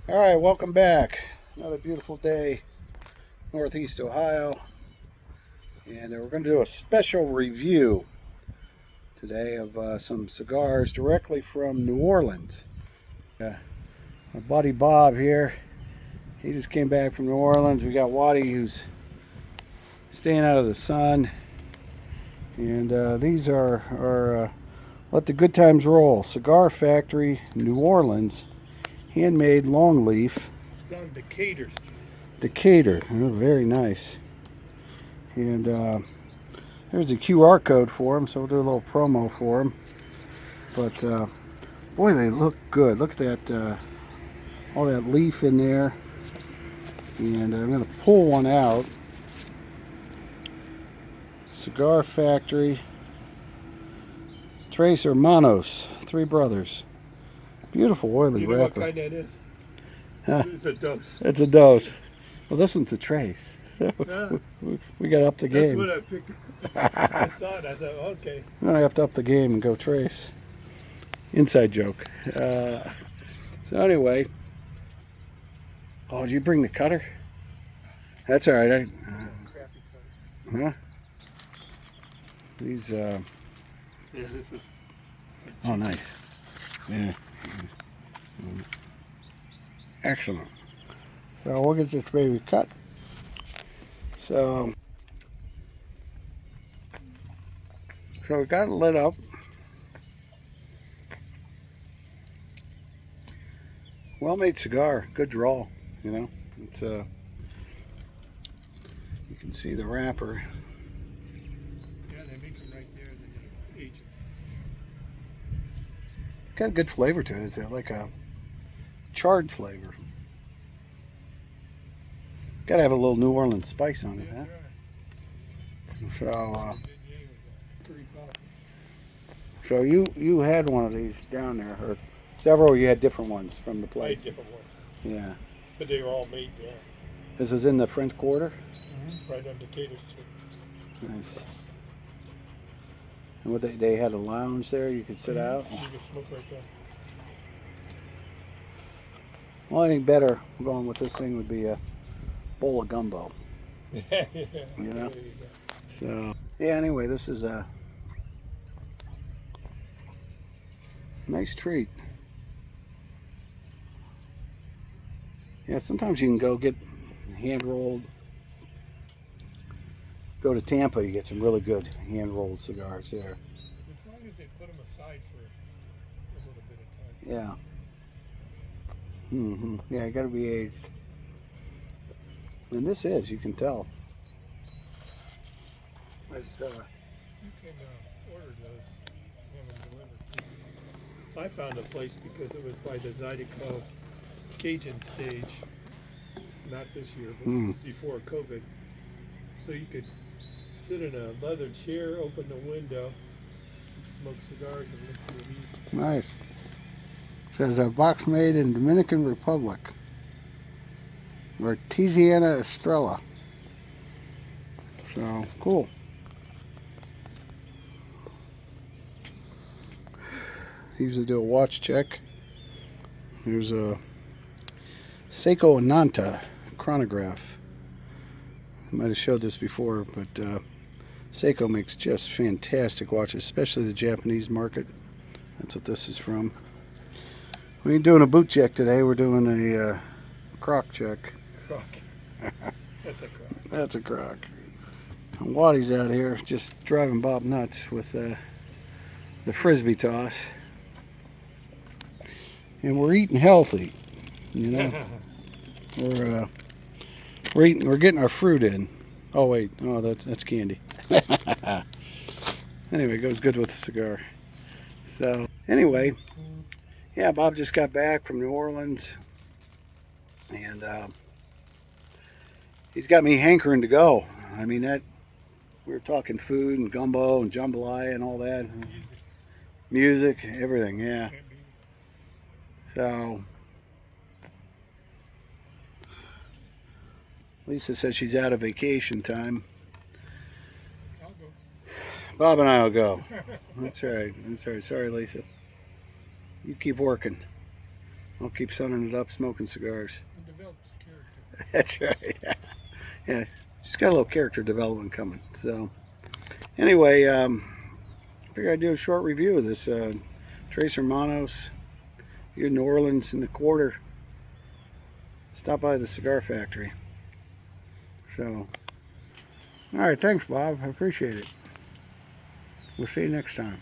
All right, welcome back. Another beautiful day, Northeast Ohio, and we're going to do a special review today of some cigars directly from New Orleans. My buddy Bob here, he just came back from New Orleans. We got Waddy who's staying out of the sun, and these are Let the Good Times Roll, Cigar Factory, New Orleans, handmade long leaf. It's on Decatur Street. Decatur, oh, very nice. And there's a QR code for them, so we'll do a little promo for them. But boy, they look good. Look at that, all that leaf in there. And I'm going to pull one out. Cigar Factory, Tres Hermanos, three brothers. Beautiful oily You know wrapper. what kind that is? Huh? It's a dose. It's a dose. Well, this one's a trace. So Huh? we got to up the That's game. what I picked up. I saw it. I thought, okay. I'm going to have to up the game and go trace. Inside joke. So anyway. Oh, did you bring the cutter? That's all right. Crappy color. Huh? These, Yeah, this is. oh, nice. Yeah. Excellent. So we'll get this baby cut. So we got it lit up. Well-made cigar, good draw. You know, it's you can see the wrapper. Yeah, they make them right there and then they age them. Got a good flavor to it. It's like a charred flavor. Got to have a little New Orleans spice on it, huh? That's So, right. Pretty coffee. so you had one of these down there, or several? You had different ones from the I place. had different ones, Yeah. but they were all made there. This was in the French Quarter. Right on Decatur Street. Nice. And what they had a lounge there. You could sit out. You can smoke right there. Only thing better going with this thing would be a bowl of gumbo. Yeah. You know? There you go. So yeah. Anyway, this is a nice treat. Yeah. Sometimes you can go get hand rolled. Go to Tampa, you get some really good hand rolled cigars there. As long as they put them aside for a little bit of time. Yeah. Yeah, got to be aged. And this is, you can tell. It's, You can order those, have them delivered. I found a place because it was by the Zydeco Cajun stage, not this year, but before COVID. So you could sit in a leather chair, open the window, and smoke cigars and listen to music. nice. Says a box made in Dominican Republic. Or Tiziana Estrella. So, cool. Usually do a watch check. Here's a Seiko Ananta chronograph. I might have showed this before, but Seiko makes just fantastic watches, especially the Japanese market. That's what this is from. We ain't doing a boot check today. We're doing a crock check. Crock. That's a crock. That's a crock. And Waddy's out here just driving Bob nuts with the frisbee toss. And we're eating healthy, you know. We're getting our fruit in. Oh wait, oh that's candy. Anyway, it goes good with the cigar. So anyway, yeah, Bob just got back from New Orleans, and he's got me hankering to go. I mean, that we were talking food and gumbo and jambalaya and all that, music, everything. Yeah. So Lisa says she's out of vacation time. I'll go. Bob and I will go. That's right. That's right. Sorry, Lisa. You keep working. I'll keep sunning it up, smoking cigars. And develops character. That's right. Yeah, yeah. She's got a little character development coming. So, anyway, I figured I'd do a short review of this Tres Hermanos here in New Orleans in the quarter. Stop by the cigar factory. So, all right, thanks, Bob. I appreciate it. We'll see you next time.